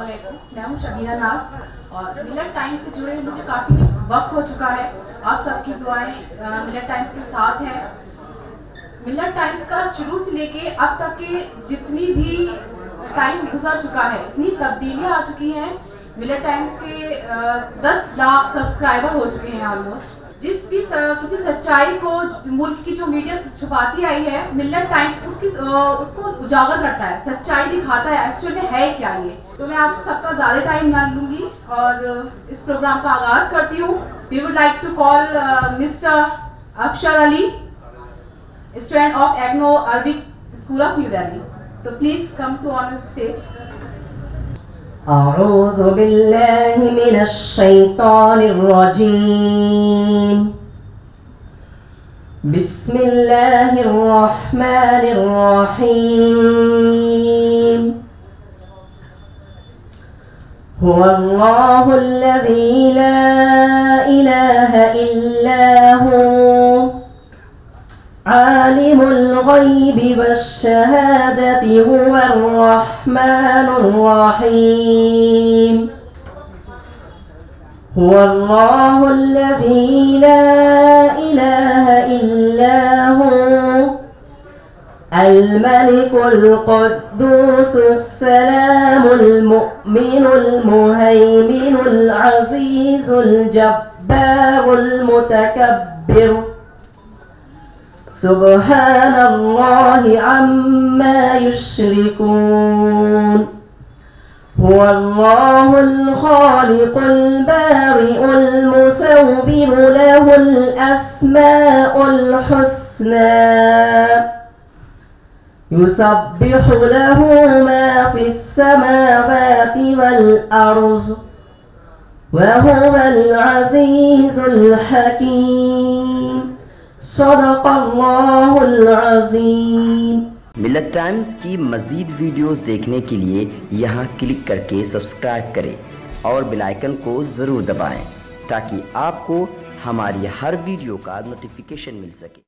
अस्सलामुअलैकुम। मैं हूँ शबीना नाज और मिलत टाइम से जुड़े मुझे काफ़ी वक्त हो चुका है। आप सबकी दुआएं मिलत टाइम्स के साथ हैं। मिलत टाइम्स का शुरू से लेके अब तक के जितनी भी टाइम गुजर चुका है, इतनी तब्दीलियाँ आ चुकी हैं। मिलत टाइम्स के 10 लाख सब्सक्राइबर हो चुके हैं ऑलमोस्ट। जिस भी किसी सच्चाई को मुल्क की जो मीडिया छुपाती आई है, मिलत टाइम्स उसको उजागर करता है, सच्चाई दिखाता है एक्चुअल में है क्या ये। तो मैं आप सबका ज़्यादा टाइम ना लूँगी और इस प्रोग्राम का आगाज़ करती हूँ। We would like to call mister Afshar Ali, student of एग्नो Arabic school of New Delhi. So please come to on the stage. أعوذ بالله من الشيطان الرجيم. بسم الله الرحمن الرحيم. هو الله الذي لا إله إلا هو عالم الغيب والشهادة هو الرحمن الرحيم. هو الله الذي لا إله إلا هو الملك القدوس السلام المؤمن المهيمن العزيز الجبار المتكبر سبحان الله عما يشركون. هو الله الخالق البارئ المصور له الأسماء الحسنى يسبح له ما في السماوات والأرض وهو العزيز الحكيم. सदक़ल्लाहुल अज़ीम। मिलत टाइम्स की मज़ीद वीडियोस देखने के लिए यहाँ क्लिक करके सब्सक्राइब करें और बेल आइकन को ज़रूर दबाएं ताकि आपको हमारी हर वीडियो का नोटिफिकेशन मिल सके।